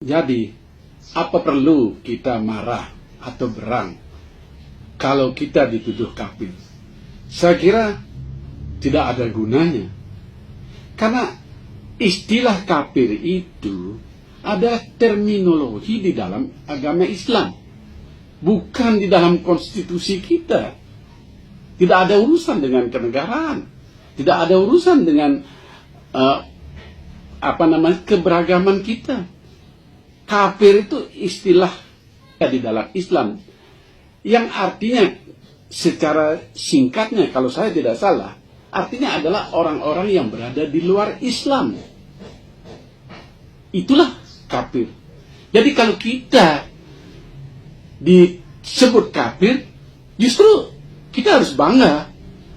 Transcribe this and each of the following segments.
Jadi, apa perlu kita marah atau berang kalau kita dituduh kafir? Saya kira tidak ada gunanya. Karena istilah kafir itu adalah terminologi di dalam agama Islam, bukan di dalam konstitusi kita. Tidak ada urusan dengan kenegaraan, tidak ada urusan dengan keberagaman kita. Kafir itu istilah di dalam Islam yang artinya secara singkatnya, kalau saya tidak salah, artinya adalah orang-orang yang berada di luar Islam. Itulah kafir. Jadi kalau kita disebut kafir, justru kita harus bangga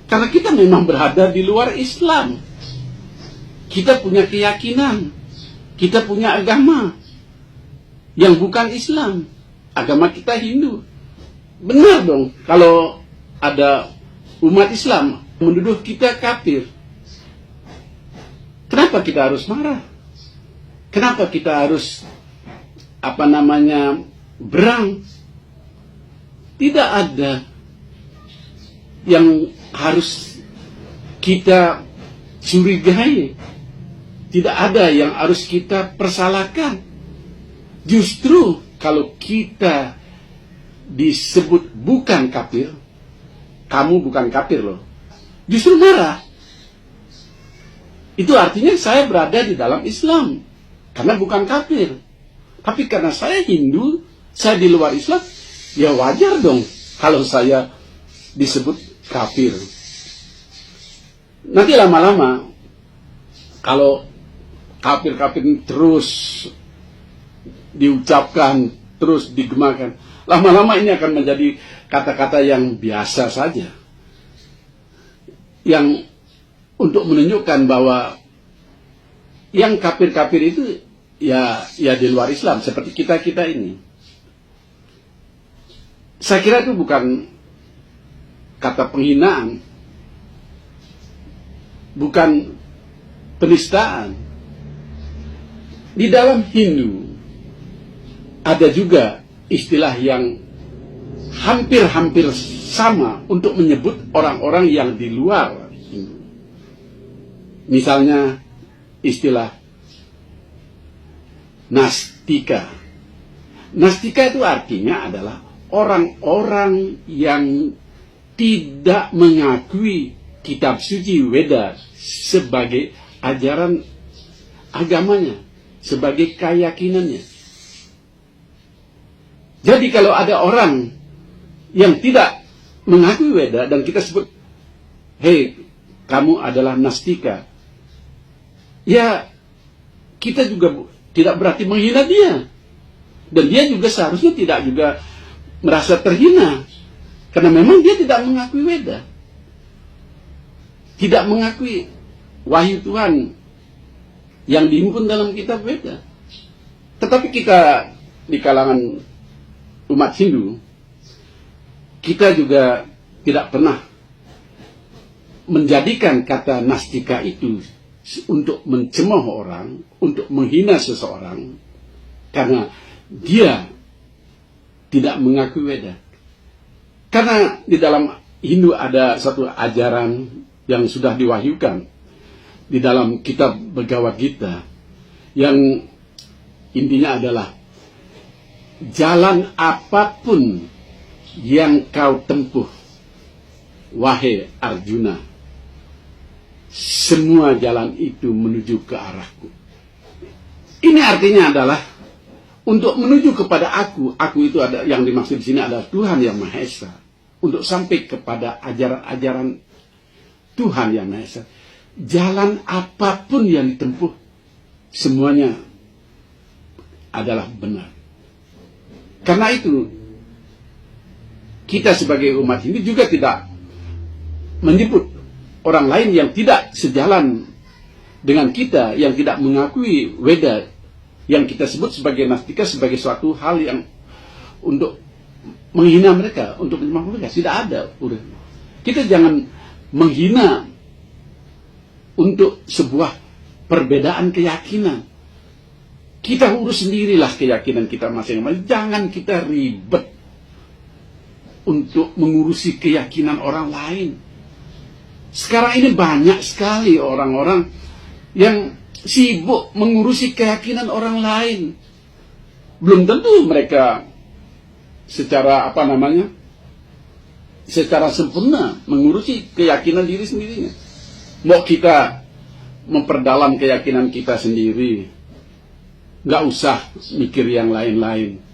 karena kita memang berada di luar Islam. Kita punya keyakinan, kita punya agama yang bukan Islam. Agama kita Hindu. Benar dong kalau ada umat Islam menuduh kita kafir. Kenapa kita harus marah? Kenapa kita harus berang? Tidak ada yang harus kita curigai. Tidak ada yang harus kita persalahkan. Justru kalau kita disebut bukan kafir, kamu bukan kafir loh, justru marah. Itu artinya saya berada di dalam Islam karena bukan kafir. Tapi karena saya Hindu, saya di luar Islam, ya wajar dong kalau saya disebut kafir. Nanti lama-lama kalau kafir-kafir terus diucapkan, terus digemakan, lama-lama ini akan menjadi kata-kata yang biasa saja, yang untuk menunjukkan bahwa yang kafir-kafir itu ya di luar Islam, seperti kita ini. Saya kira itu bukan kata penghinaan, bukan penistaan. Di dalam Hindu ada juga istilah yang hampir-hampir sama untuk menyebut orang-orang yang di luar Hindu. Misalnya istilah Nastika. Nastika itu artinya adalah orang-orang yang tidak mengakui kitab suci Weda sebagai ajaran agamanya, sebagai keyakinannya. Jadi kalau ada orang yang tidak mengakui Weda dan kita sebut, hei, kamu adalah Nastika, ya kita juga tidak berarti menghina dia. Dan dia juga seharusnya tidak juga merasa terhina, karena memang dia tidak mengakui Weda, tidak mengakui wahyu Tuhan yang dihimpun dalam kitab Weda. Tetapi kita di kalangan umat Hindu, kita juga tidak pernah menjadikan kata Nastika itu untuk mencemooh orang, untuk menghina seseorang, karena dia tidak mengakui Weda. Karena di dalam Hindu ada satu ajaran yang sudah diwahyukan di dalam kitab Bhagavad Gita, yang intinya adalah jalan apapun yang kau tempuh, wahai Arjuna, semua jalan itu menuju ke arahku. Ini artinya adalah untuk menuju kepada aku itu ada, yang dimaksud di sini adalah Tuhan Yang Maha Esa. Untuk sampai kepada ajaran-ajaran Tuhan Yang Maha Esa, jalan apapun yang ditempuh, semuanya adalah benar. Karena itu, kita sebagai umat Hindu juga tidak menyebut orang lain yang tidak sejalan dengan kita, yang tidak mengakui Weda, yang kita sebut sebagai Nastika, sebagai suatu hal yang untuk menghina mereka, untuk menyembuhkan mereka. Tidak ada. Kita jangan menghina untuk sebuah perbedaan keyakinan. Kita urus sendirilah keyakinan kita masing-masing. Jangan kita ribet untuk mengurusi keyakinan orang lain. Sekarang ini banyak sekali orang-orang yang sibuk mengurusi keyakinan orang lain. Belum tentu mereka secara secara sempurna mengurusi keyakinan diri sendirinya. Mau kita memperdalam keyakinan kita sendiri, nggak usah mikir yang lain-lain.